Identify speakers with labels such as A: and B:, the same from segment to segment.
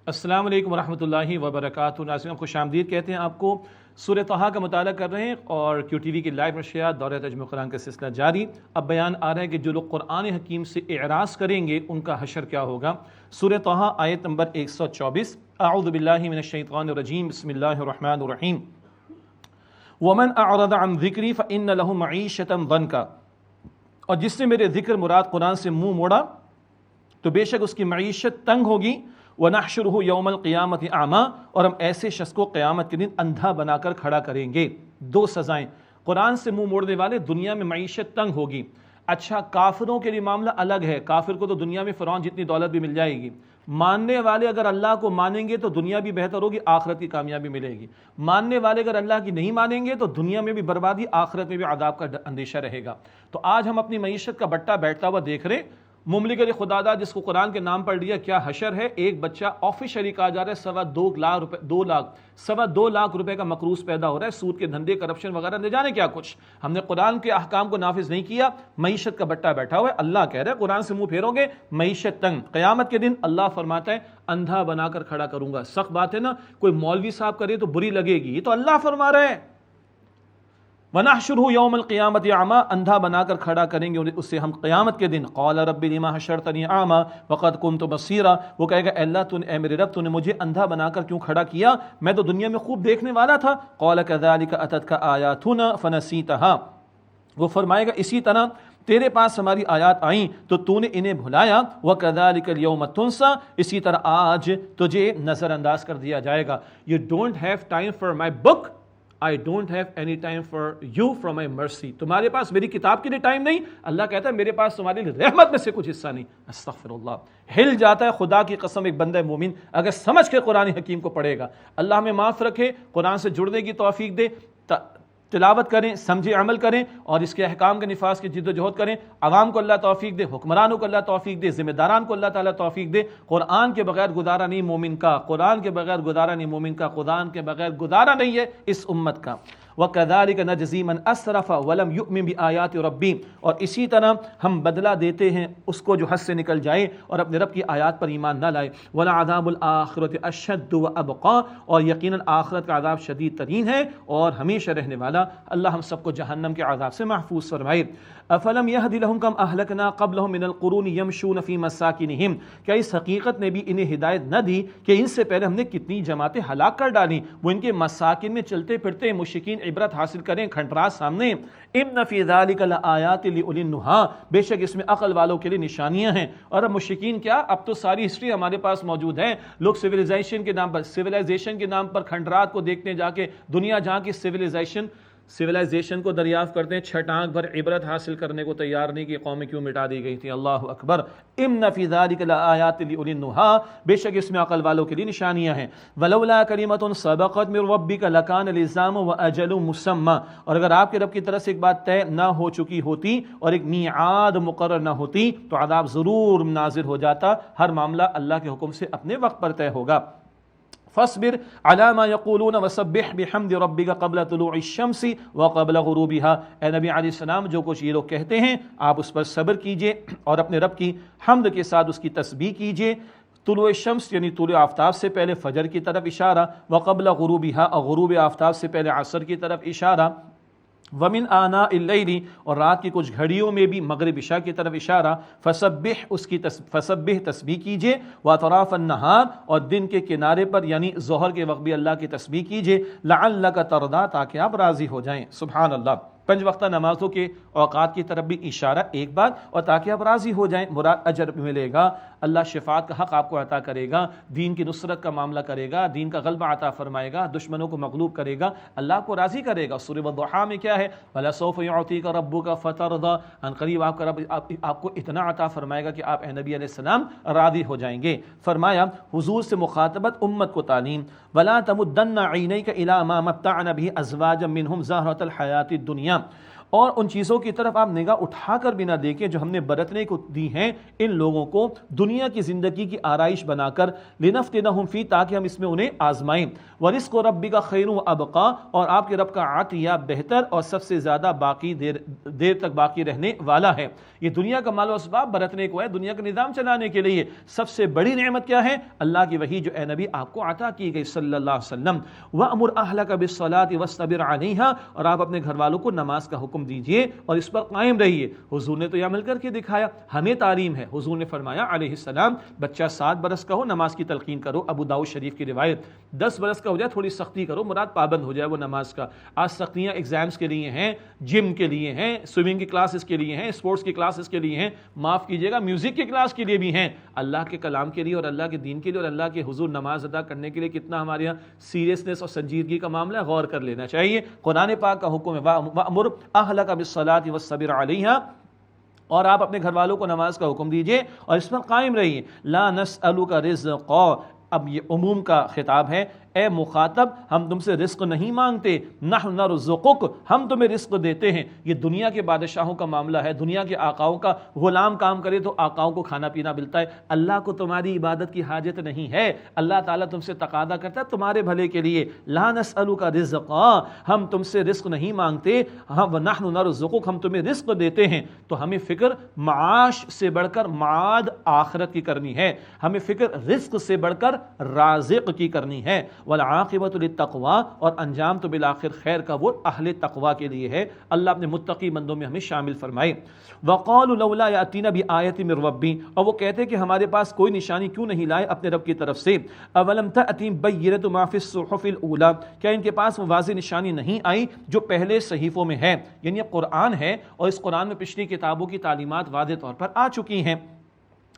A: السلام علیکم ورحمۃ اللہ وبرکاتہ۔ ناظرین خوش آمدید کہتے ہیں آپ کو۔ سورہ طٰہٰ کا مطالعہ کر رہے ہیں اور کیو ٹی وی کی لائیو نشریات دورہ ترجمہ قرآن کا سلسلہ جاری۔ اب بیان آ رہا ہے کہ جو لوگ قرآن حکیم سے اعراض کریں گے ان کا حشر کیا ہوگا۔ سورہ طٰہٰ آیت نمبر 124۔ اعوذ باللہ من الشیطان الرجیم، بسم اللہ الرحمن الرحیم۔ ومن اعرض عن ذکری فإن له معیشۃ ضنکا، اور جس نے میرے ذکر مراد قرآن سے منہ موڑا تو بے شک اس کی معیشت تنگ ہوگی۔ وَنَحْشُرُهُ يَوْمَ الْقِيَامَةِ أَعْمَىٰ، اور ہم ایسے شخص کو قیامت کے دن اندھا بنا کر کھڑا کریں گے۔ دو سزائیں، قرآن سے منہ موڑنے والے دنیا میں معیشت تنگ ہوگی۔ اچھا کافروں کے لیے معاملہ الگ ہے، کافر کو تو دنیا میں فرعون جتنی دولت بھی مل جائے گی۔ ماننے والے اگر اللہ کو مانیں گے تو دنیا بھی بہتر ہوگی، آخرت کی کامیابی ملے گی۔ ماننے والے اگر اللہ کی نہیں مانیں گے تو دنیا میں بھی بربادی، آخرت میں بھی عذاب کا اندیشہ رہے گا۔ تو آج ہم اپنی معیشت کا بٹا بیٹھتا ہوا دیکھ رہے ہیں۔ مملکت خدا داد جس کو قرآن کے نام پڑھ لیا، کیا حشر ہے۔ ایک بچہ آفیشلی کہا جا رہا ہے 2.25 لاکھ روپے کا مقروض پیدا ہو رہا ہے، سود کے دھندے، کرپشن وغیرہ نہ جانے کیا کچھ۔ ہم نے قرآن کے احکام کو نافذ نہیں کیا، معیشت کا بٹا بیٹھا ہوا ہے۔ اللہ کہہ رہا ہے قرآن سے منہ پھیرو گے معیشت تنگ، قیامت کے دن اللہ فرماتا ہے اندھا بنا کر کھڑا کروں گا۔ سخت بات ہے نا، کوئی مولوی صاحب کرے تو بری لگے گی، یہ تو اللہ فرما رہے ہیں۔ وَنَحْشُرُهُ يَوْمَ الْقِيَامَةِ أَعْمَىٰ، اندھا بنا کر کھڑا کریں گے اسے ہم قیامت کے دن۔ قَالَ رَبِّ لِمَ حَشَرْتَنِي أَعْمَىٰ وَقَدْ كُنْتُ بَصِيرًا، وہ کہے گا اے اللہ اے میرے رب تو نے مجھے اندھا بنا کر کیوں کھڑا کیا، میں تو دنیا میں خوب دیکھنے والا تھا۔ قَالَ كَذَلِكَ أَتَتْكَ آيَاتُنَا فَنَسِيتَهَا، وہ فرمائے گا اسی طرح تیرے پاس ہماری آیات آئیں تو تو نے انہیں بھلایا۔ وَكَذَلِكَ الْيَوْمَ تُنسَىٰ، اسی طرح آج تجھے نظر انداز کر دیا جائے گا۔ You don't have time for my book, I don't have any time for you from my mercy، تمہارے پاس میری کتاب کے لیے ٹائم نہیں، اللہ کہتا ہے میرے پاس تمہارے لیے رحمت میں سے کچھ حصہ نہیں۔ استغفر اللہ، ہل جاتا ہے خدا کی قسم ایک بندہ مومن اگر سمجھ کے قرآن حکیم کو پڑھے گا۔ اللہ ہمیں معاف رکھے، قرآن سے جڑنے کی توفیق دے، تلاوت کریں، سمجھے عمل کریں اور اس کے احکام کے نفاذ کی جد و جہد کریں۔ عوام کو اللہ توفیق دے، حکمرانوں کو اللہ توفیق دے، ذمہ داران کو اللہ تعالیٰ توفیق دے۔ قرآن کے بغیر گزارا نہیں مومن کا، قرآن کے بغیر گزارا نہیں مومن کا، قرآن کے بغیر گزارا نہیں ہے اس امت کا۔ وَكَذَلِكَ نَجْزِي مَنْ أَسْرَفَ وَلَمْ يُؤْمِنْ بِآيَاتِ رَبِّهِ، اور اسی طرح ہم بدلہ دیتے ہیں اس کو جو حد سے نکل جائے اور اپنے رب کی آیات پر ایمان نہ لائے۔ وَلَعَذَابُ الْآخِرَةِ أَشَدُّ وَأَبْقَىٰ، اور یقیناً آخرت کا عذاب شدید ترین ہے اور ہمیشہ رہنے والا۔ اللہ ہم سب کو جہنم کے عذاب سے محفوظ فرمائے۔ أَفَلَمْ يَهْدِ لَهُمْ كَمْ أَهْلَكْنَا قَبْلَهُم مِّنَ الْقُرُونِ يَمْشُونَ فِي مَسَاكِنِهِمْ، کیا اس حقیقت نے بھی انہیں ہدایت نہ دی کہ ان سے پہلے ہم نے کتنی جماعتیں ہلاک کر ڈالی، وہ ان کے مساکن میں چلتے پھرتے، مشرکین عبرت حاصل کریں، کھنڈرات سامنے۔ إِنَّ فِي ذَلِكَ لَآيَاتٍ لِأُولِي النُّهَىٰ، بے شک اس میں عقل والوں کے لیے نشانیاں ہیں۔ اور اب مشرکین کیا، اب تو ساری ہسٹری ہمارے پاس موجود ہے۔ لوگ سویلائزیشن کے نام پر کھنڈرات کو دیکھنے جا کے دنیا جہاں کی سویلائزیشن کو دریافت کرتے ہیں، چھٹ آنکھ بھر عبرت حاصل کرنے کو تیار نہیں کہ قومیں کیوں مٹا دی گئی تھی۔ اللہ اکبر۔ إِنَّ فِي ذَلِكَ لَآيَاتٍ لِأُولِي النُّهَىٰ، بے شک اس میں عقل والوں کے لیے نشانیاں ہیں۔ وَلَوْلَا كَلِمَةٌ سَبَقَتْ مِن رَّبِّكَ لَكَانَ لِزَامٌ وَأَجَلٌ مُّسَمًّى، اور اگر آپ کے رب کی طرف سے ایک بات طے نہ ہو چکی ہوتی اور ایک میعاد مقرر نہ ہوتی تو عذاب ضرور نازل ہو جاتا۔ ہر معاملہ اللہ کے حکم سے اپنے وقت پر طے ہوگا۔ فاصبر على ما يقولون وسبح بحمد ربك قبل طلوع الشمس وقبل غروبها، اے نبی علیہ السلام جو کچھ یہ لوگ کہتے ہیں آپ اس پر صبر کیجئے اور اپنے رب کی حمد کے ساتھ اس کی تسبیح کیجئے۔ طلوع الشمس یعنی طلوع آفتاب سے پہلے فجر کی طرف اشارہ، وقبل غروبها، اور غروب آفتاب سے پہلے عصر کی طرف اشارہ۔ ومن آناء اللیل، اور رات کی کچھ گھڑیوں میں بھی مغرب عشاء کی طرف اشارہ۔ فسبح، فسبح تسبیح کیجئے۔ واطراف النہار، اور دن کے کنارے پر یعنی ظہر کے وقت بھی اللہ کی تسبیح کیجئے۔ لعلک ترضی، تاکہ آپ راضی ہو جائیں۔ سبحان اللہ۔ 5 وقتہ نمازوں کے اوقات کی طرف بھی اشارہ ایک بات، اور تاکہ آپ راضی ہو جائیں، مراد اجر ملے گا، اللہ شفاعت کا حق آپ کو عطا کرے گا، دین کی نصرت کا معاملہ کرے گا، دین کا غلبہ عطا فرمائے گا، دشمنوں کو مغلوب کرے گا، اللہ کو راضی کرے گا۔ سورہ والضحیٰ میں کیا ہے، وَلَسَوْفَ يُعْطِيكَ رَبُّكَ فَتَرْضَىٰ، ان قریب آپ کا رب آپ کو اتنا عطا فرمائے گا کہ آپ اے نبی علیہ السلام راضی ہو جائیں گے۔ فرمایا حضور سے مخاطبت، امت کو تعلیم، وَلَا تَمُدَّنَّ عَيْنَيْكَ إِلَىٰ مَا مَتَّعْنَا بِهِ أَزْوَاجًا مِّنْهُمْ زَهْرَةَ الْحَيَاةِ الدُّنْيَا، اور ان چیزوں کی طرف آپ نگاہ اٹھا کر بھی نہ دیکھیں جو ہم نے برتنے کو دی ہیں ان لوگوں کو دنیا کی زندگی کی آرائش بنا کر، لنفتنہم فی، تاکہ ہم اس میں انہیں آزمائیں، ورزق ربک خیر و ابقا، اور آپ کے رب کا عطیہ بہتر اور سب سے زیادہ باقی دیر تک باقی رہنے والا ہے۔ یہ دنیا کا مال و اسباب برتنے کو ہے، دنیا کا نظام چلانے کے لیے۔ سب سے بڑی نعمت کیا ہے؟ اللہ کی وحی جو اے نبی آپ کو عطا کی گئی صلی اللہ علیہ وسلم۔ وَأْمُرْ أَهْلَكَ بِالصَّلَاةِ وَاصْطَبِرْ عَلَيْهَا، اور آپ اپنے گھر والوں کو نماز کا حکم دیجئے اور اس پر قائم رہیے۔ حضور نے تو یہ عمل کر کے دکھایا، ہمیں تعلیم ہے۔ حضور نے فرمایا علیہ السلام، بچہ 7 برس کا ہو نماز کی تلقین کرو، ابو داؤد شریف کی روایت۔ 10 برس کا ہو جائے تھوڑی سختی کرو، مراد پابند ہو جائے وہ نماز کا۔ آج سختیاں ایگزامز کے لیے ہیں، جم کے لیے ہیں، سوئمنگ کی کلاسز کے لیے ہیں، اسپورٹس کی کلاسز کے لیے ہیں، معاف کیجیے گا میوزک کی کلاس کے لیے بھی ہیں۔ اللہ کے کلام کے لیے اور اللہ کے دین کے لیے اور اللہ کے حضور نماز ادا کرنے کے لیے کتنا ہمارے یہاں سیریسنس اور سنجیدگی کا معاملہ ہے، غور کر لینا چاہیے۔ قرآن پاک کا حکم ہے وَأْمُرْ أَهْلَكَ بِالصَّلَاةِ وَاصْطَبِرْ عَلَيْهَا، اور آپ اپنے گھر والوں کو نماز کا حکم دیجئے اور اس پر قائم رہیے۔ لَا نَسْأَلُكَ رِزْقًا، اب یہ عموم کا خطاب ہے، اے مخاطب ہم تم سے رزق نہیں مانگتے، نحن نرزقک، ہم تمہیں رزق دیتے ہیں۔ یہ دنیا کے بادشاہوں کا معاملہ ہے، دنیا کے آقاؤں کا۔ غلام کام کرے تو آقاؤں کو کھانا پینا ملتا ہے، اللہ کو تمہاری عبادت کی حاجت نہیں ہے۔ اللہ تعالیٰ تم سے تقاضا کرتا ہے تمہارے بھلے کے لیے، لا نسألک رزقا، ہم تم سے رزق نہیں مانگتے، نحن نرزقک، ہم تمہیں رزق دیتے ہیں۔ تو ہمیں فکر معاش سے بڑھ کر معاد آخرت کی کرنی ہے، ہمیں فکر رزق سے بڑھ کر رازق کی کرنی ہے۔ والعاقبۃ للتقوی، اور انجام تو بالآخر خیر کا وہ اہل تقوی کے لیے ہے۔ اللہ اپنے متقی بندوں میں ہمیں شامل فرمائے۔ وقالوا لولا یاتینا بآیۃ من ربی، اور وہ کہتے کہ ہمارے پاس کوئی نشانی کیوں نہیں لائے اپنے رب کی طرف سے۔ اولم تأتیم بینۃ ما فی الصحف الاولی، کیا ان کے پاس وہ واضح نشانی نہیں آئی جو پہلے صحیفوں میں ہے؟ یعنی یہ قرآن ہے اور اس قرآن میں پچھلی کتابوں کی تعلیمات واضح طور پر آ چکی ہیں۔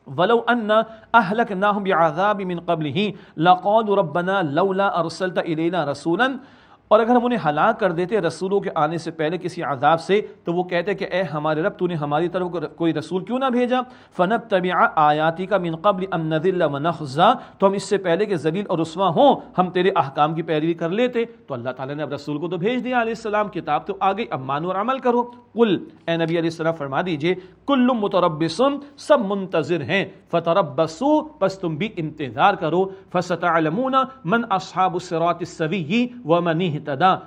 A: وَلَوْ أَنَّ أَهْلَكْنَاهُمْ بِعَذَابٍ مِّن قَبْلِهِ لَقَالُوا رَبَّنَا لَوْلَا أَرْسَلْتَ إِلَيْنَا رَسُولًا، اور اگر ہم انہیں ہلاک کر دیتے رسولوں کے آنے سے پہلے کسی عذاب سے، تو وہ کہتے کہ اے ہمارے رب تو نے ہماری طرف کوئی رسول کیوں نہ بھیجا؟ فَنَتَّبِعَ آیَاتِكَ مِن قَبْلِ أَن نَّذِلَّ وَنَخْزَىٰ، تو ہم اس سے پہلے کہ ذلیل اور رسوا ہوں ہم تیرے احکام کی پیروی کر لیتے۔ تو اللہ تعالیٰ نے اب رسول کو تو بھیج دیا علیہ السلام، کتاب تو آ گئی، اب مانو اور عمل کرو۔ قل، اے نبی علیہ السلام فرما دیجئے، کل متربص، سب منتظر ہیں، فتربصوا، پس تم بھی انتظار کرو، فستعلمون من اصحاب الصراط السوی ومن اہتدی،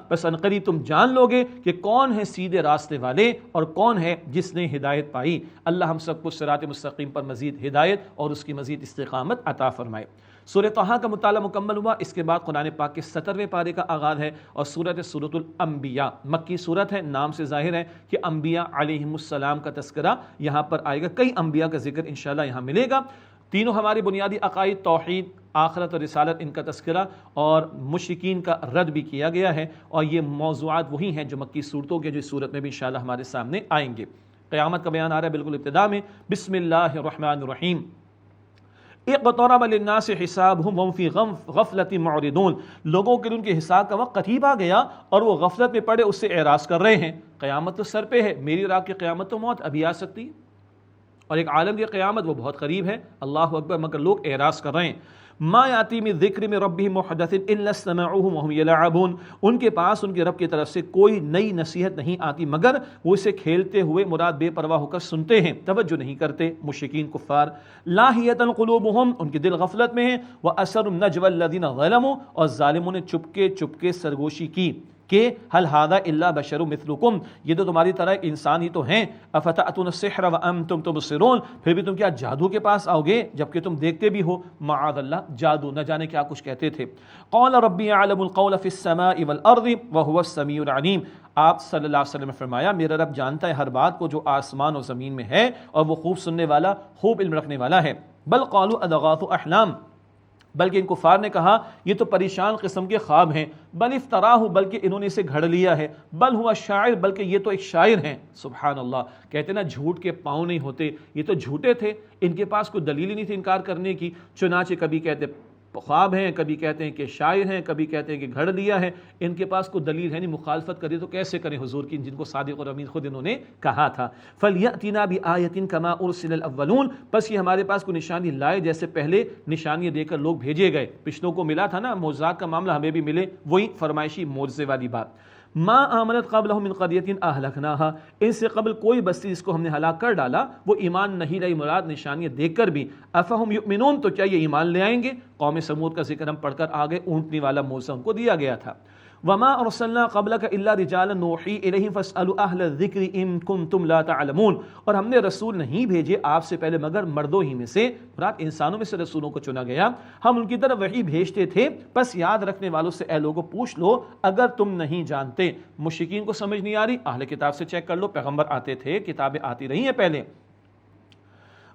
A: پس عنقریب تم جان لوگے کہ کون ہے سیدھے راستے والے اور کون ہے جس نے ہدایت پائی۔ اللہ ہم سب کو صراط مستقیم پر مزید ہدایت اور اس کی مزید استقامت عطا فرمائے۔ سورہ طٰہٰ کا مطالعہ مکمل ہوا، اس کے بعد قرآن پاک کے 17ویں پارے کا آغاز ہے، اور سورۃ الانبیاء مکی سورت ہے، نام سے ظاہر ہے کہ انبیاء علیہم السلام کا تذکرہ یہاں پر آئے گا، کئی انبیاء کا ذکر انشاءاللہ یہاں ملے گا۔ تینوں ہمارے بنیادی عقائد توحید، آخرت اور رسالت، ان کا تذکرہ اور مشرکین کا رد بھی کیا گیا ہے، اور یہ موضوعات وہی ہیں جو مکی صورتوں کے جو اس صورت میں بھی انشاءاللہ ہمارے سامنے آئیں گے۔ قیامت کا بیان آ رہا ہے بالکل ابتدا میں، بسم اللہ الرحمن الرحیم۔ اقترب للناس حسابهم وهم في غفلة معرضون، لوگوں کے لیے ان کے حساب کا وقت قریب آ گیا اور وہ غفلت میں پڑے اس سے اعراض کر رہے ہیں۔ قیامت تو سر پہ ہے، میری اور آپ کی قیامت تو موت ابھی آ سکتی ہے، اور ایک عالم کی قیامت وہ بہت قریب ہے، اللہ اکبر، مگر لوگ اعراض کر رہے ہیں۔ ما یاتی من ذکر من ربهم محدث الا استمعوه وهم يلعبون، ان کے پاس ان کے رب کی طرف سے کوئی نئی نصیحت نہیں آتی مگر وہ اسے کھیلتے ہوئے مراد بے پرواہ ہو کر سنتے ہیں، توجہ نہیں کرتے۔ مشرکین کفار، لاہیۃ قلوبهم، ان کے دل غفلت میں ہیں، واسر النجوى الذين ظلموا، اور ظالموں نے چپکے چپکے سرگوشی کی کہ هل هذا الا بشر مثلكم، یہ تو تمہاری طرح ایک انسان ہی تو ہیں۔ افتأتون السحر وانتم تبصرون، پھر بھی تم کیا جادو کے پاس آؤ گے جبکہ تم دیکھتے بھی ہو؟ معاذ اللہ، جادو، نہ جانے کیا کچھ کہتے تھے۔ قال ربی يعلم القول في السماء والارض وهو السميع العليم، آپ صلی اللہ علیہ وسلم نے فرمایا میرا رب جانتا ہے ہر بات کو جو آسمان اور زمین میں ہے، اور وہ خوب سننے والا، خوب علم رکھنے والا ہے۔ بل قالوا اضغاث احلام، بلکہ ان کفار نے کہا یہ تو پریشان قسم کے خواب ہیں۔ بل افتراہ، بلکہ انہوں نے اسے گھڑ لیا ہے۔ بل ہوا شاعر، بلکہ یہ تو ایک شاعر ہیں۔ سبحان اللہ، کہتے نا جھوٹ کے پاؤں نہیں ہوتے، یہ تو جھوٹے تھے، ان کے پاس کوئی دلیل ہی نہیں تھی انکار کرنے کی، چنانچہ کبھی کہتے خواب ہیں، کبھی کہتے ہیں کہ شاعر ہیں، کبھی کہتے ہیں کہ گھڑ لیا ہے، ان کے پاس کوئی دلیل ہے نہیں، مخالفت کرے تو کیسے کریں حضور کی، جن کو صادق اور امین خود انہوں نے کہا تھا۔ فَلْيَأْتِنَا بِآیَةٍ كَمَا أُرْسِلَ الْأَوَّلُونَ، بس یہ ہمارے پاس کوئی نشانی لائے جیسے پہلے نشانیاں دے کر لوگ بھیجے گئے، پچھلوں کو ملا تھا نا معجزات کا معاملہ، ہمیں بھی ملے، وہی فرمائشی معجزے والی بات۔ ما آمنت قبلہم من قریۃ اہلکناہا، ان سے قبل کوئی بستی جس کو ہم نے ہلاک کر ڈالا وہ ایمان نہیں لائی، مراد نشانیاں دیکھ کر بھی، افہم یؤمنون، تو کیا یہ ایمان لے آئیں گے؟ قوم سمود کا ذکر ہم پڑھ کر آگے، اونٹنی والا موسیٰ ان کو دیا گیا تھا۔ وما ارسلنا قبلک الا رجالا نوحی الیہم فاسألوا اہل الذکر ان کنتم لا تعلمون، اور ہم نے رسول نہیں بھیجے آپ سے پہلے مگر مردوں ہی میں سے، مراد انسانوں میں سے رسولوں کو چنا گیا، ہم ان کی طرف وحی بھیجتے تھے، بس یاد رکھنے والوں سے اے لوگوں پوچھ لو اگر تم نہیں جانتے۔ مشرکین کو سمجھ نہیں آ رہی، اہل کتاب سے چیک کر لو، پیغمبر آتے تھے، کتابیں آتی رہی ہیں پہلے۔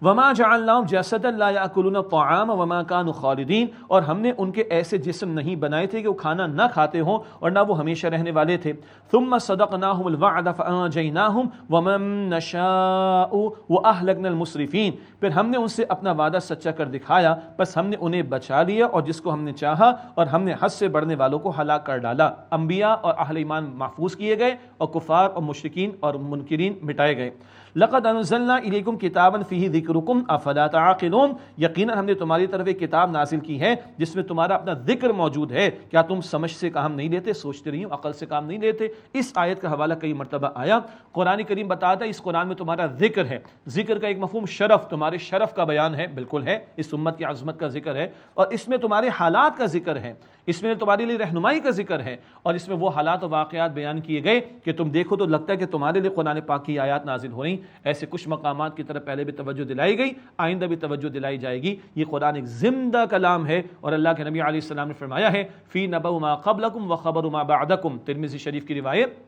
A: وما جعلناهم جسدا لا يأكلون الطعام وما كانوا خالدين، اور ہم نے ان کے ایسے جسم نہیں بنائے تھے کہ وہ کھانا نہ کھاتے ہوں اور نہ وہ ہمیشہ رہنے والے تھے۔ ثم صدقناهم الوعد فانجيناهم ومن نشاء واهلكنا المسرفين، پھر ہم نے ان سے اپنا وعدہ سچا کر دکھایا، بس ہم نے انہیں بچا لیا اور جس کو ہم نے چاہا، اور ہم نے حد سے بڑھنے والوں کو ہلاک کر ڈالا۔ انبیاء اور اہل ایمان محفوظ کیے گئے اور کفار اور مشرکین اور منکرین مٹائے گئے۔ لقد انزلنا الیکم کتابا فیہ ذکرکم افلا تعقلون، یقیناً ہم نے تمہاری طرف ایک کتاب نازل کی ہے جس میں تمہارا اپنا ذکر موجود ہے، کیا تم سمجھ سے کام نہیں لیتے؟ سوچتے رہی ہوں، عقل سے کام نہیں لیتے۔ اس آیت کا حوالہ کئی مرتبہ آیا، قرآن کریم بتاتا ہے اس قرآن میں تمہارا ذکر ہے، ذکر کا ایک مفہوم شرف، تمہارے شرف کا بیان ہے، بالکل ہے، اس امت کی عظمت کا ذکر ہے، اور اس میں تمہارے حالات کا ذکر ہے، اس میں تمہارے لیے رہنمائی کا ذکر ہے، اور اس میں وہ حالات و واقعات بیان کیے گئے کہ تم دیکھو تو لگتا ہے کہ تمہارے لیے قرآن پاک کی آیات نازل ہو رہی۔ ایسے کچھ مقامات کی طرف پہلے بھی توجہ دلائی گئی، آئندہ بھی توجہ دلائی جائے گی۔ یہ قرآن ایک زندہ کلام ہے، اور اللہ کے نبی علیہ السلام نے فرمایا ہے فی نبأ ما قبلکم وخبر ما بعدکم، ترمذی شریف کی روایت،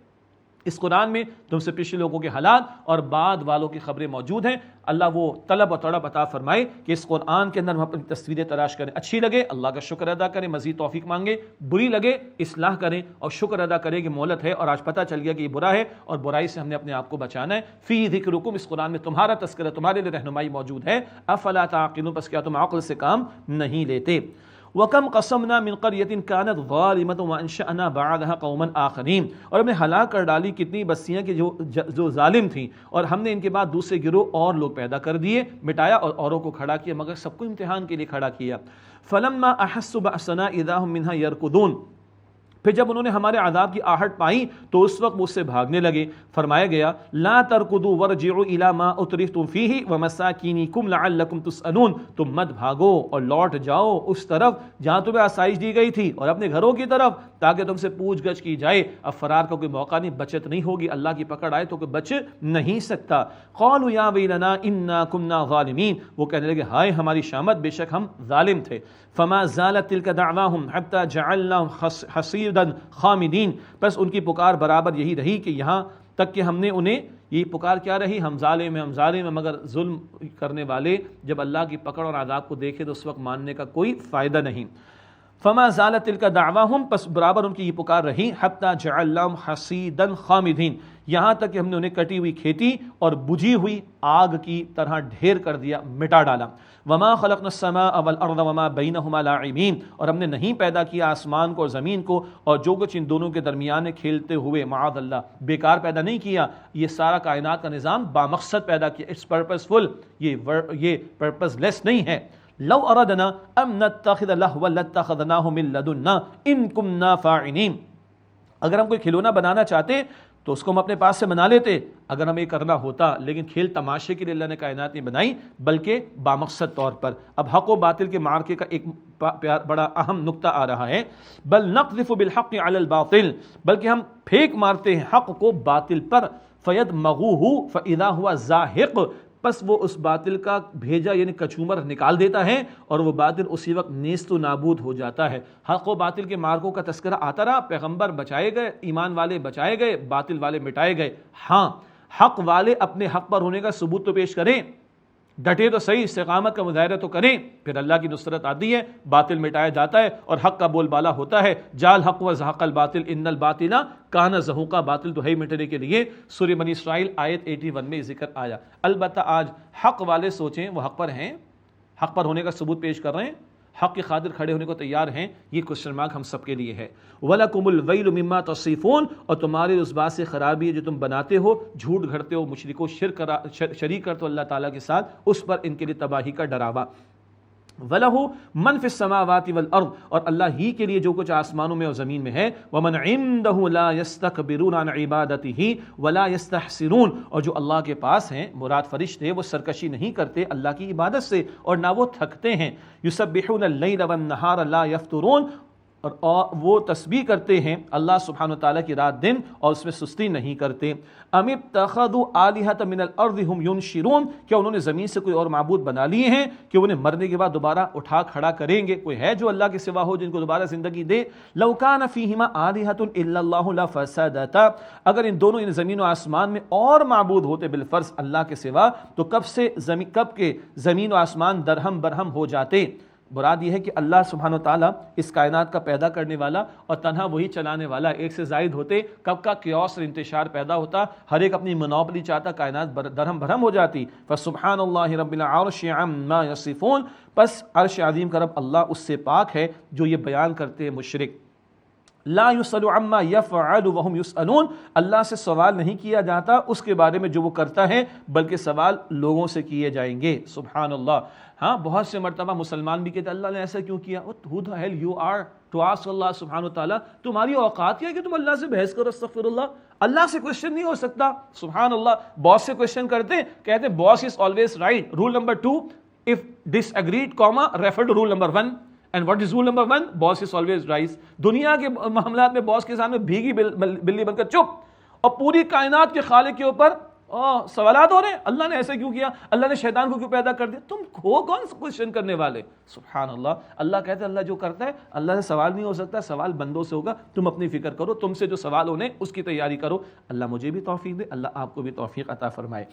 A: اس قرآن میں تم سے پچھلے لوگوں کے حالات اور بعد والوں کی خبریں موجود ہیں۔ اللہ وہ طلب و تڑپ عطا فرمائے کہ اس قرآن کے اندر ہم اپنی تصویریں تلاش کریں، اچھی لگے اللہ کا شکر ادا کریں، مزید توفیق مانگے، بری لگے اصلاح کریں اور شکر ادا کریں کہ مہلت ہے اور آج پتہ چل گیا کہ یہ برا ہے اور برائی سے ہم نے اپنے آپ کو بچانا ہے۔ فی ذکرکم، اس قرآن میں تمہارا تذکرہ، تمہارے لیے رہنمائی موجود ہے۔ افلا تعقلون، پس کیا تم عقل سے کام نہیں لیتے؟ وَكَمْ قَصَمْنَا مِنْ قَرْيَةٍ كَانَتْ ظَالِمَةً وَأَنشَأْنَا بَعْدَهَا قَوْمًا آخَرِينَ، اور ہم نے ہلاک کر ڈالی کتنی بستیاں کہ جو ظالم تھیں، اور ہم نے ان کے بعد دوسرے گروہ اور لوگ پیدا کر دیے، مٹایا اور اوروں کو کھڑا کیا، مگر سب کو امتحان کے لیے کھڑا کیا۔ فَلَمَّا أَحَسُّوا بَأْسَنَا إِذَا هُمْ مِنْهَا يَرْكُضُونَ، پھر جب انہوں نے ہمارے عذاب کی آہٹ پائی تو اس وقت مجھ سے بھاگنے لگے۔ فرمایا گیا لا ترکضوا وارجعوا الی ما اترفتم فیہ ومساکینکم لعلکم تسألون، تم مت بھاگو اور لوٹ جاؤ اس طرف جہاں تمہیں آسائش دی گئی تھی، اور اپنے گھروں کی طرف، تاکہ تم سے پوچھ گچھ کی جائے۔ اب فرار کا کوئی موقع نہیں، بچت نہیں ہوگی، اللہ کی پکڑ آئے تو کوئی بچ نہیں سکتا۔ قالوا یا ویلنا انا کنا ظالمین، وہ کہنے لگے ہائے ہماری شامت، بے شک ہم ظالم تھے۔ فما زالت تلک دعواہم حتی جعلناہم حصیدا خامدین، بس ان کی پکار برابر یہی رہی کہ یہاں تک کہ ہم نے انہیں، یہ پکار کیا رہی، ہم ظالم ہیں، مگر ظلم کرنے والے جب اللہ کی پکڑ اور عذاب کو دیکھے تو اس وقت ماننے کا کوئی فائدہ نہیں۔ فما زالت تلک دعواہم، پس برابر ان کی یہ پکار رہی، حتی جعلناہم حصیدا خامدین، یہاں تک کہ ہم نے انہیں کٹی ہوئی کھیتی اور بجھی ہوئی آگ کی طرح ڈھیر کر دیا، مٹا ڈالا۔ وما خلقنا السماء والارض وما بینہما لاعبین، اور ہم نے نہیں پیدا کیا آسمان کو اور زمین کو اور جو کچھ ان دونوں کے درمیان ہے کھیلتے ہوئے، معاذ اللہ، بیکار پیدا نہیں کیا، یہ سارا کائنات کا نظام بامقصد پیدا کیا، اٹس پرپسفل، یہ پرپس لیس نہیں ہے۔ لو اردنا ام نتخذ لہوا لاتخذناہ من لدنا ان کننا فاعلین، اگر ہم کوئی کھلونا بنانا چاہتے تو اس کو ہم اپنے پاس سے بنا لیتے اگر ہمیں کرنا ہوتا، لیکن کھیل تماشے کے لیے اللہ نے کائنات نہیں بنائی بلکہ بامقصد طور پر۔ اب حق و باطل کے معرکے کا ایک بڑا اہم نقطہ آ رہا ہے، بل نقذف بالحق علی الباطل، بلکہ ہم پھینک مارتے ہیں حق کو باطل پر، فیدمغوہ فاذا ہوا زاہق، پس وہ اس باطل کا بھیجا یعنی کچومر نکال دیتا ہے اور وہ باطل اسی وقت نیست و نابود ہو جاتا ہے۔ حق و باطل کے مارکوں کا تذکرہ آتا رہا، پیغمبر بچائے گئے، ایمان والے بچائے گئے، باطل والے مٹائے گئے۔ ہاں حق والے اپنے حق پر ہونے کا ثبوت تو پیش کریں، ڈٹے تو صحیح، استقامت کا مظاہرہ تو کریں، پھر اللہ کی نصرت آتی ہے، باطل مٹایا جاتا ہے اور حق کا بول بالا ہوتا ہے۔ جال حق و زحق الباطل ان الباطل کان زہوقا، باطل تو ہے مٹنے کے لیے۔ سورہ بنی اسرائیل آیت 81 میں ذکر آیا۔ البتہ آج حق والے سوچیں وہ حق پر ہیں، حق پر ہونے کا ثبوت پیش کر رہے ہیں، حق کی خاطر کھڑے ہونے کو تیار ہیں، یہ کوسچن مارک ہم سب کے لیے ہے۔ وَلَكُمُ الْوَيْلُ مِمَّا تَصِفُونَ، اور تمہارے اس بات سے خرابی ہے جو تم بناتے ہو، جھوٹ گھڑتے ہو، مشرکو شریک کرتے ہو اللہ تعالیٰ کے ساتھ، اس پر ان کے لیے تباہی کا ڈراوا۔ وَلَهُ مَنْ فِي السَّمَاوَاتِ وَالْأَرْضِ، اور اللہ ہی کے لیے جو کچھ آسمانوں میں اور زمین میں ہے، وَمَنْ عِنْدَهُ لَا يَسْتَكْبِرُونَ عَنْ عِبَادَتِهِ وَلَا يَسْتَحْسِرُونَ، اور جو اللہ کے پاس ہیں مراد فرشتے، وہ سرکشی نہیں کرتے اللہ کی عبادت سے اور نہ وہ تھکتے ہیں، يُسَبِّحُونَ اللَّيْلَ وَالنَّهَارَ لَا يَفْتُرُونَ، اور وہ تسبیح کرتے ہیں اللہ سبحانہ وتعالیٰ کی رات دن اور اس میں سستی نہیں کرتے۔ ام اتخذوا آلہۃ من الارض ہم ینشرون، کیا انہوں نے زمین سے کوئی اور معبود بنا لیے ہیں کہ انہیں مرنے کے بعد دوبارہ اٹھا کھڑا کریں گے؟ کوئی ہے جو اللہ کے سوا ہو جن کو دوبارہ زندگی دے؟ لو کان فیہما آلہۃ الا اللہ لفسدتا، اگر ان دونوں ان زمین و آسمان میں اور معبود ہوتے بالفرض اللہ کے سوا تو کب کے زمین و آسمان درہم برہم ہو جاتے۔ مراد یہ ہے کہ اللہ سبحانہ وتعالیٰ اس کائنات کا پیدا کرنے والا اور تنہا وہی چلانے والا، ایک سے زائد ہوتے کب کا کیوس اور انتشار پیدا ہوتا، ہر ایک اپنی منوپلی چاہتا، کائنات درہم بھرم ہو جاتی۔ فسبحان اللہ رب العرش عما یصفون، پس عرش عظیم کا رب اللہ اس سے پاک ہے جو یہ بیان کرتے ہیں مشرک۔ لا يسأل عما يفعل وهم يسألون، اللہ سے سوال نہیں کیا جاتا اس کے بارے میں جو وہ کرتا ہے، بلکہ سوال لوگوں سے کیے جائیں گے۔ سبحان اللہ۔ ہاں بہت سے مرتبہ مسلمان بھی کہتے ہیں اللہ نے ایسا کیوں کیا؟ who the hell you are to ask اللہ سبحانہ وتعالی، تمہاری اوقات کیا ہے کہ تم اللہ سے بحث کرو؟ استغفر اللہ، اللہ سے کوشچن نہیں ہو سکتا۔ سبحان اللہ۔ باس سے کوشچن کرتے ہیں، کہتے ہیں boss is always right, roll number 2 if disagreed comma refer to rule number 1 and what is rule number 1 boss is always right۔ دنیا کے معاملات میں باس کے سامنے بھیگی بلی بن کر چپ، اور پوری کائنات کے خالق کے اوپر سوالات ہو رہے ہیں اللہ نے ایسے کیوں کیا، اللہ نے شیطان کو کیوں پیدا کر دیا، تم ہو کون کوشچن کرنے والے؟ سبحان اللہ۔ اللہ کہتے ہیں اللہ جو کرتا ہے اللہ سے سوال نہیں ہو سکتا، سوال بندوں سے ہوگا، تم اپنی فکر کرو، تم سے جو سوال ہونے اس کی تیاری کرو۔ اللہ مجھے بھی توفیق دے، اللہ آپ کو بھی توفیق عطا فرمائے۔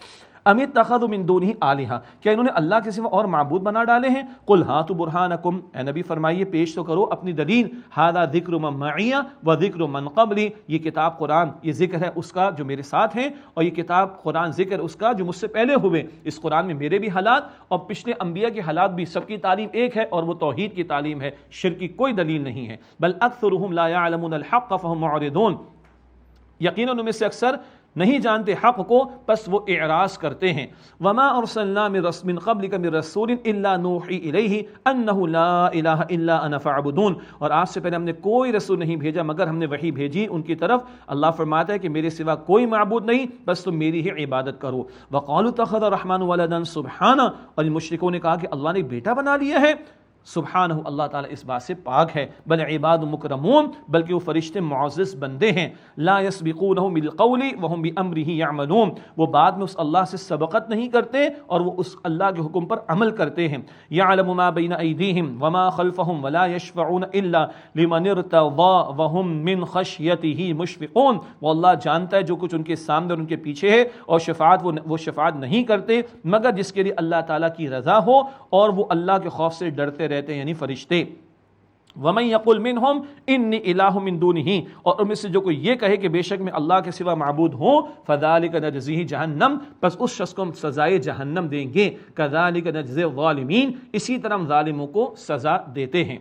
A: ام اتخذوا من دونہ آلہۃ، کیا انہوں نے اللہ کے سوا اور معبود بنا ڈالے ہیں؟ قل ہاتوا برہانکم، اے نبی فرمائیے پیش تو کرو اپنی دلیل۔ ھذا ذکر من معی و ذکر من قبلی، یہ کتاب قرآن یہ ذکر ہے اس کا جو میرے ساتھ ہیں، اور یہ کتاب قرآن ذکر اس کا جو مجھ سے پہلے ہوئے۔ اس قرآن میں میرے بھی حالات اور پچھلے انبیاء کے حالات بھی، سب کی تعلیم ایک ہے اور وہ توحید کی تعلیم ہے، شرک کی کوئی دلیل نہیں ہے۔ بل اکثرهم لا يعلمون الحق فهم معرضون، یقیناً ان میں سے اکثر نہیں جانتے حق کو، پس وہ اعراض کرتے ہیں۔ وما ارسلنا من قبلک من رسول الا نوحی الیہ انہ لا الہ الا انا فاعبدون، اور آپ سے پہلے ہم نے کوئی رسول نہیں بھیجا مگر ہم نے وحی بھیجی ان کی طرف، اللہ فرماتا ہے کہ میرے سوا کوئی معبود نہیں، بس تم میری ہی عبادت کرو۔ وقالوا اتخذ الرحمن ولدا سبحانہ، اور ان مشرکوں نے کہا کہ اللہ نے ایک بیٹا بنا لیا ہے۔ سبحانہ، اللہ تعالیٰ اس بات سے پاک ہے۔ بل عباد مکرمون، بلکہ وہ فرشتے معزز بندے ہیں۔ لا یسبقونہ بالقول وہم بامرہ یعملون، وہ بعد میں اس اللہ سے سبقت نہیں کرتے اور وہ اس اللہ کے حکم پر عمل کرتے ہیں۔ یعلم ما بین ایدیہم وما خلفہم ولا یشفعون الا لمن ارتضی وہم من خشیتہ مشفقون، وہ اللہ جانتا ہے جو کچھ ان کے سامنے اور ان کے پیچھے ہے، اور وہ شفاعت نہیں کرتے مگر جس کے لیے اللہ تعالیٰ کی رضا ہو اور وہ اللہ کے خوف سے ڈرتے رہتے ہیں، یعنی فرشتے۔ وَمَن يَقُلْ مِنْهُمْ إِنِّي إِلَٰهٌ مِّن دُونِهِ، اور ان میں سے جو کوئی یہ کہے کہ بے شک میں اللہ کے سوا معبود ہوں، فَذَلِكَ نَجْزِيهِ جہنم، پس اس شخص کو ہم سزائے جہنم دیں گے۔ كَذَلِكَ نَجْزِي الظَّالِمِينَ، اسی طرح ہم ظالموں کو سزا دیتے ہیں۔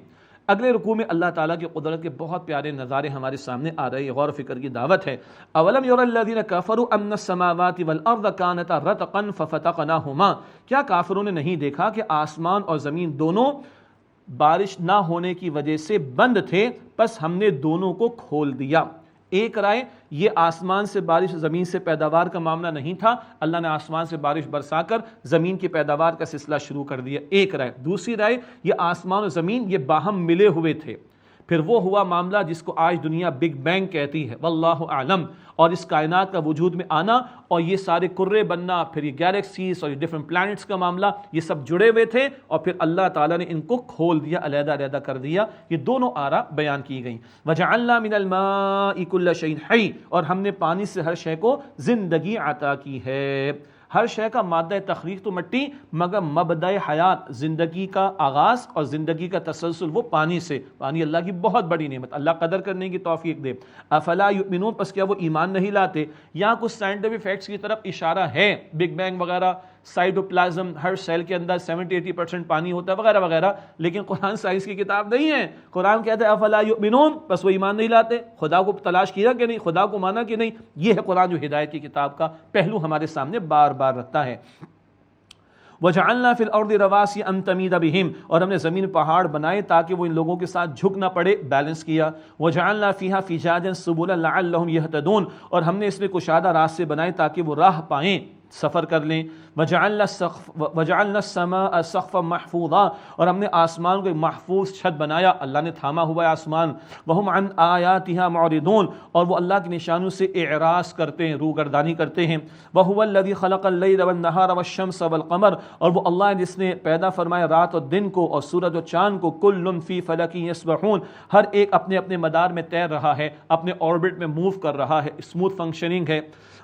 A: اگلے رکوع میں اللہ تعالیٰ کی قدرت کے بہت پیارے نظارے ہمارے سامنے آ رہے ہیں، غور و فکر کی دعوت ہے۔ اولم یری الذین کفروا ان السماوات والارض کانتا رتقا ففتقناہما، کیا کافروں نے نہیں دیکھا کہ آسمان اور زمین دونوں بارش نہ ہونے کی وجہ سے بند تھے، پس ہم نے دونوں کو کھول دیا۔ ایک رائے یہ آسمان سے بارش زمین سے پیداوار کا معاملہ نہیں تھا، اللہ نے آسمان سے بارش برسا کر زمین کی پیداوار کا سلسلہ شروع کر دیا، ایک رائے۔ دوسری رائے یہ آسمان و زمین یہ باہم ملے ہوئے تھے، پھر وہ ہوا معاملہ جس کو آج دنیا بگ بینگ کہتی ہے، واللہ اعلم، اور اس کائنات کا وجود میں آنا اور یہ سارے کرے بننا، پھر یہ گیلیکسیز اور یہ ڈفرنٹ پلانٹس کا معاملہ، یہ سب جڑے ہوئے تھے اور پھر اللہ تعالیٰ نے ان کو کھول دیا، علیحدہ علیحدہ کر دیا۔ یہ دونوں آراء بیان کی گئیں۔ وَجَعَلْنَا مِنَ الْمَاءِ كُلَّ شَيْءٍ حَيٍّ، اور ہم نے پانی سے ہر شے کو زندگی عطا کی ہے۔ ہر شے کا مادہ تخلیق تو مٹی، مگر مبدأ حیات، زندگی کا آغاز اور زندگی کا تسلسل وہ پانی سے۔ پانی اللہ کی بہت بڑی نعمت، اللہ قدر کرنے کی توفیق دے۔ افلا یؤمنون، پس کیا وہ ایمان نہیں لاتے؟ یہاں کچھ سائنٹیفک فیکٹس کی طرف اشارہ ہے، بگ بینگ وغیرہ، سائٹوپلازم، ہر سیل کے اندر 70-80% پانی ہوتا ہے وغیرہ وغیرہ، لیکن قرآن سائنس کی کتاب نہیں ہے۔ قرآن کہتا ہے افلا یؤمنون، پس وہ ایمان نہیں لاتے، خدا کو تلاش کیا کہ نہیں، خدا کو مانا کہ نہیں۔ یہ ہے قرآن جو ہدایت کی کتاب کا پہلو ہمارے سامنے بار بار رکھتا ہے۔ وَجَعَلْنَا فِي الْأَرْضِ رَوَاسِيَ أَن تَمِيدَ بِهِمْ، اور ہم نے زمین میں پہاڑ بنائے تاکہ وہ ان لوگوں کے ساتھ جھک نہ پڑے، بیلنس کیا۔ وَجَعَلْنَا فِيهَا فِجَاجًا سُبُلًا لَعَلَّهُمْ يَهْتَدُونَ، اور ہم نے اس میں کشادہ راستے بنائے تاکہ وہ راہ پائیں، سفر کر لیں۔ وَجَعَلْنَا السَّمَاءَ سَقْفًا مَحْفُوظًا، اور ہم نے آسمان کو ایک محفوظ چھت بنایا، اللہ نے تھاما ہوا ہے آسمان۔ وَهُمْ عَنْ آيَاتِهَا مُعْرِضُونَ، اور وہ اللہ کی نشانیوں سے اعراض کرتے ہیں، روگردانی کرتے ہیں۔ وَهُوَ الَّذِي خَلَقَ اللَّيْلَ وَالنَّهَارَ وَالشَّمْسَ وَالْقَمَرَ، اور وہ اللہ ہے جس نے پیدا فرمایا رات اور دن کو اور سورج اور چاند کو۔ كُلٌّ فِي فَلَكٍ يَسْبَحُونَ، ہر ایک اپنے اپنے مدار میں تیر رہا ہے، اپنے آربٹ میں موو کر رہا ہے، اسموتھ فنکشننگ ہے۔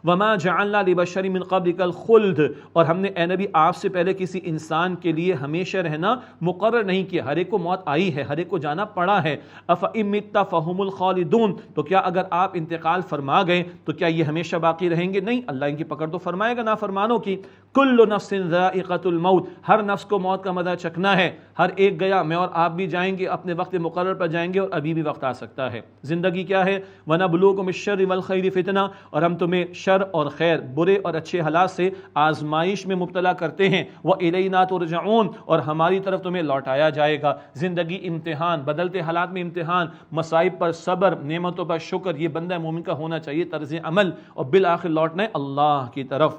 A: وَمَا جَعَلْنَا لِبَشَرٍ مِّن قَبْلِكَ الْخُلْدَ، اور ہم نے اے نبی آپ سے پہلے کسی انسان کے لیے ہمیشہ رہنا مقرر نہیں کیا، ہر ایک کو موت آئی ہے، ہر ایک کو جانا پڑا ہے۔ أَفَإِن مِتَّ فَهُمُ الْخَالِدُونَ، تو کیا اگر آپ انتقال فرما گئے تو کیا یہ ہمیشہ باقی رہیں گے؟ نہیں، اللہ ان کی پکڑ تو فرمائے گا نافرمانوں کی۔ كُلُّ نَفْسٍ ذَائِقَةُ الْمَوْتِ، ہر نفس کو موت کا مزہ چکھنا ہے، ہر ایک گیا، میں اور آپ بھی جائیں گے، اپنے وقت مقرر پر جائیں گے، اور ابھی بھی وقت آ سکتا ہے۔ زندگی کیا ہے؟ وَنَبْلُوكُمْ بِالشَّرِّ وَالْخَيْرِ فِتْنَةً، اور ہم تمہیں شر اور خیر، برے اور اچھے حالات سے آزمائش میں مبتلا کرتے ہیں۔ وَإِلَيْنَا تُرْجَعُونَ، اور ہماری طرف تمہیں لوٹایا جائے گا۔ زندگی امتحان، بدلتے حالات میں امتحان، مصائب پر صبر، نعمتوں پر شکر، یہ بندہ مومن کا ہونا چاہیے طرز عمل، اور بالآخر لوٹنا ہے اللہ کی طرف۔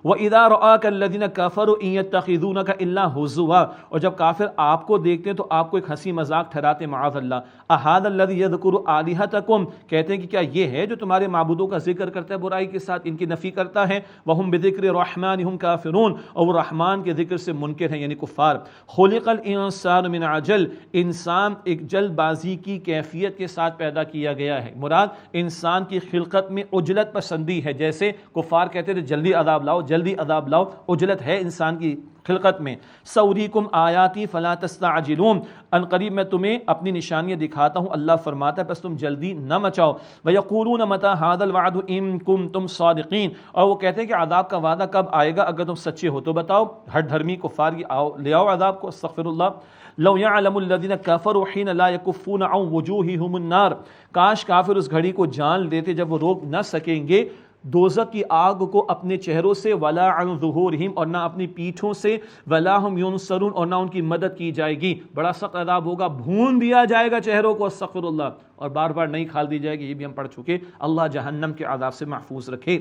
A: وَإِذَا رَآكَ الَّذِينَ كَفَرُوا إِن يَتَّخِذُونَكَ إِلَّا هُزُوًا، اور جب کافر آپ کو دیکھتے ہیں تو آپ کو ایک ہنسی مذاق ٹھہراتے، معاذ اللہ۔ أَهَذَا الَّذِي يَذْكُرُ آلِهَتَكُمْ، کہتے ہیں کہ کیا یہ ہے جو تمہارے معبودوں کا ذکر کرتا ہے برائی کے ساتھ، ان کی نفی کرتا ہے۔ وَهُمْ بِذِكْرِ الرَّحْمَنِ هُمْ كَافِرُونَ، اور وہ رحمان کے ذکر سے منکر ہیں، یعنی کفار۔ خُلِقَ الْإِنسَانُ مِنْ عَجَلٍ، انسان ایک جلد بازی کی کیفیت کے ساتھ پیدا کیا گیا ہے، مراد انسان کی خلقت میں عجلت پسندی ہے، جیسے کفار کہتے تھے جلدی عذاب لاؤ، جلدی عذاب لاؤ، عجلت ہے انسان کی خلقت میں۔ سَأُرِيكُمْ آيَاتِي فَلَا تَسْتَعْجِلُونَ، ان قریب میں تمہیں اپنی نشانیاں دکھاتا ہوں، اللہ فرماتا ہے، بس تم جلدی نہ مچاؤ۔ وَيَقُولُونَ مَتَىٰ هَٰذَا الْوَعْدُ إِن كُنتُمْ صَادِقِينَ، اور وہ کہتے ہیں کہ عذاب کا وعدہ کب آئے گا اگر تم سچے ہو تو بتاؤ۔ ہر دھرمی کفار کی آؤ لے آؤ عذاب کو، استغفر اللہ۔ لو يعلم الذين كفروا حين لا يكفون عن وجوههم النار، کاش کافر اس گھڑی کو جان لیتے جب وہ روک نہ سکیں گے دوزخ کی آگ کو اپنے چہروں سے، ولا عن ظہورہم، اور نہ اپنی پیٹھوں سے، ولا ہم ینصرون، اور نہ ان کی مدد کی جائے گی۔ بڑا سخت عذاب ہوگا، بھون دیا جائے گا چہروں کو، استغفر اللہ، اور بار بار نہیں کھال دی جائے گی، یہ بھی ہم پڑھ چکے۔ اللہ جہنم کے عذاب سے محفوظ رکھے۔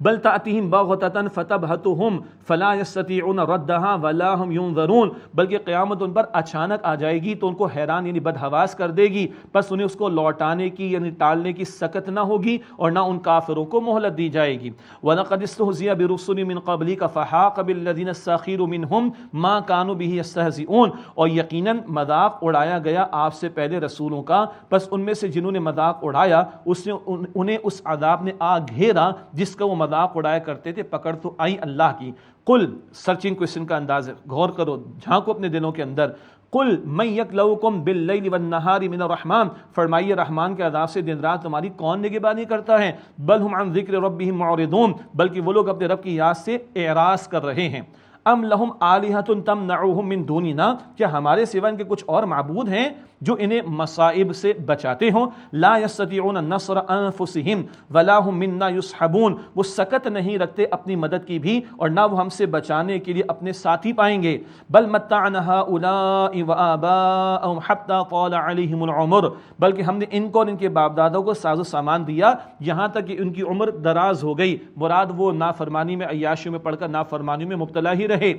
A: بل تأتیہم بغتۃ فتبہتہم فلا یستطیعون ردہا ولا ہم ینظرون، بلکہ قیامت ان پر اچانک آ جائے گی تو ان کو حیران یعنی بدحواس کر دے گی، پس انہیں اس کو لوٹانے کی یعنی ٹالنے کی سکت نہ ہوگی، اور نہ ان کافروں کو مہلت دی جائے گی۔ وَلَقَدِ اسْتُهْزِئَ بِرُسُلٍ مِّن قَبْلِكَ فَحَاقَ بِالَّذِينَ سَخِرُوا مِنْهُمْ مَا كَانُوا بِهِ يَسْتَهْزِئُونَ، اور یقیناً مذاق اڑایا گیا آپ سے پہلے رسولوں کا، بس ان میں سے جنہوں نے مذاق اڑایا انہیں اس عذاب نے آ گھیرا جس کا وہ مذاق اڑایا کرتے تھے، پکڑ تو آئی اللہ کی۔ قل، سرچنگ کوئسچن کا انداز ہے، غور کرو، جھانکو اپنے دلوں کے اندر۔ قل من یکلؤکم باللیل والنہار من الرحمن، فرمائیے رحمان کے عذاب سے دن رات تمہاری کون نگہبانی کرتا ہے؟ بل ہم عن ذکر ربہم معرضون، بلکہ وہ لوگ اپنے رب کی یاد سے اعراض کر رہے ہیں۔ ام لہم آلہۃ تمنعوہم من دوننا، کیا ہمارے سوا ان کے کچھ اور معبود ہیں جو انہیں مصائب سے بچاتے ہوں؟ لا یستطیعون نصر انفسہم ولا ہم منا یصحبون، وہ سکت نہیں رکھتے اپنی مدد کی بھی، اور نہ وہ ہم سے بچانے کے لیے اپنے ساتھی پائیں گے۔ بل متعنا ہؤلاء وآباءهم حتى طال علیہم العمر، بلکہ ہم نے ان کو اور ان کے باپ دادوں کو ساز و سامان دیا یہاں تک کہ ان کی عمر دراز ہو گئی، مراد وہ نافرمانی میں، عیاشیوں میں پڑھ کر نافرمانی میں مبتلا ہی رہے۔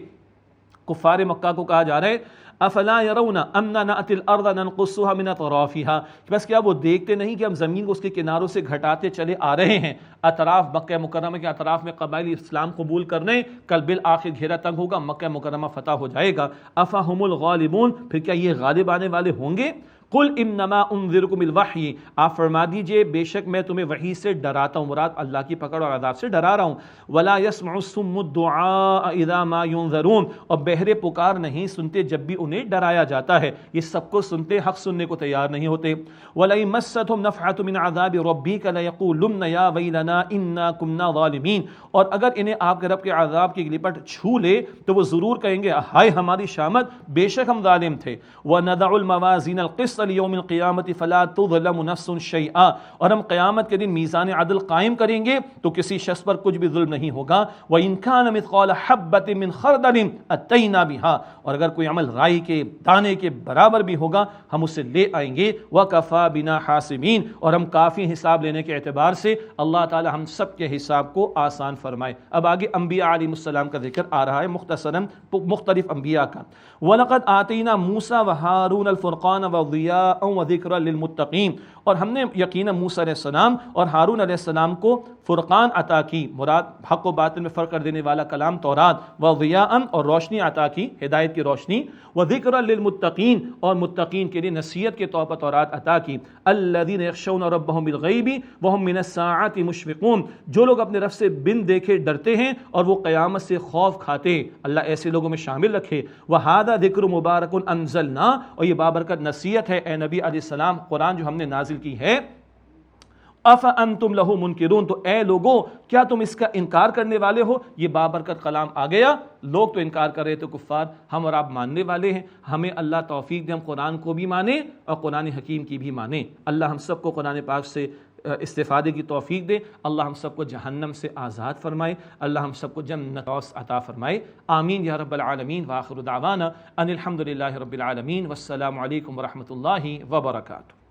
A: کفار مکہ کو کہا جا رہا ہے افلا يرون اننا نأتي الارض ننقصها من اطرافها، بس کیا وہ دیکھتے نہیں کہ ہم زمین کو اس کے کناروں سے گھٹاتے چلے آ رہے ہیں۔ اطراف مکہ مکرمہ کے اطراف میں قبائل اسلام قبول کرنے، کل بالآخر گھیرا تنگ ہوگا، مکہ مکرمہ فتح ہو جائے گا۔ افہم الغالبون، پھر کیا یہ غالب آنے والے ہوں گے؟ قل انما انذرکم بالوحی، آپ فرما دیجئے بے شک میں تمہیں وحی سے ڈراتا ہوں، مراد اللہ کی پکڑ اور عذاب سے ڈرا رہا ہوں۔ ولا يسمع الصم الدعاء اذا ما ينذرون، اور بہرے پکار نہیں سنتے جب بھی انہیں ڈرایا جاتا ہے. یہ سب کو سنتے حق سننے کو تیار نہیں ہوتے. وَلَئِن مَسَّتْهُمْ نَفْحَةٌ مِّنْ عَذَابِ رَبِّكَ لَيَقُولُنَّ يَا وَيْلَنَا إِنَّا كُنَّا ظَالِمِينَ. اور اگر انہیں آپ کے رب کے عذاب کی لپٹ چھو لے تو وہ ضرور کہیں گے ہائے ہماری شامت، بے شک ہم ظالم تھے. وَنَضَعُ الْمَوَازِينَ الْقِسْطَ لِيَوْمِ الْقِيَامَةِ فَلَا تُظْلَمُ نَفْسٌ شَيْئًا. اور ہم قیامت کے دن میزان عدل قائم کریں گے تو کسی شخص پر کچھ بھی ظلم نہیں ہوگا. وَإِن كَانَ مِثْقَالَ حَبَّةٍ مِّنْ خَرْدَلٍ أَتَيْنَا بِهَا. اور اگر کوئی عمل رائی کے دانے کے برابر بھی ہوگا ہم اسے لے آئیں گے. وَكَفَى بِنَا حَاسِبِينَ. اور ہم کافی حساب لینے کے اعتبار سے اللہ تعالی ہم سب کے حساب کو آسان فرمائے. اب آگے انبیاء علیہ السلام کا ذکر آ رہا ہے مختصراً مختلف انبیاء کا. وَلَقَدْ آتَيْنَا مُوسَىٰ وَهَارُونَ الْفُرْقَانَ وَضِيَاءً وَذِكْرًا لِلْمُتَّقِينَ. اور ہم نے یقینا موسیٰ علیہ السلام اور ہارون علیہ السلام کو فرقان عطا کی، مراد حق و باطل میں فرق کر دینے والا کلام تورات، وضیاءً اور روشنی عطا کی، ہدایت کی روشنی، وذکرا للمتقین اور متقین کے لیے نصیحت کے طور پر تورات عطا کی. الذین یخشون ربهم بالغیب وهم من الساعۃ مشفقون. جو لوگ اپنے رب سے بن دیکھے ڈرتے ہیں اور وہ قیامت سے خوف کھاتے ہیں، اللہ ایسے لوگوں میں شامل رکھے. وہذا ذکر مبارک انزلنا. اور یہ بابرکت نصیحت ہے اے نبی علیہ السلام، قرآن جو ہم نے نازل کی ہے. افانتم لہ منکرون. تو اے لوگو کیا تم اس کا انکار کرنے والے ہو؟ یہ بابرکت کلام آ گیا، لوگ تو انکار کر رہے تھے کفار، ہم اور آپ ماننے والے ہیں. ہمیں اللہ توفیق دے ہم قرآن کو بھی مانیں اور قرآن حکیم کی بھی مانیں. اللہ ہم سب کو قرآن پاک سے استفادے کی توفیق دے. اللہ ہم سب کو جہنم سے آزاد فرمائے. اللہ ہم سب کو جنت عطا فرمائے. آمین یا رب العالمین. وآخر دعوانا ان الحمد للہ رب العالمین. والسلام علیکم ورحمۃ اللہ وبرکاتہ.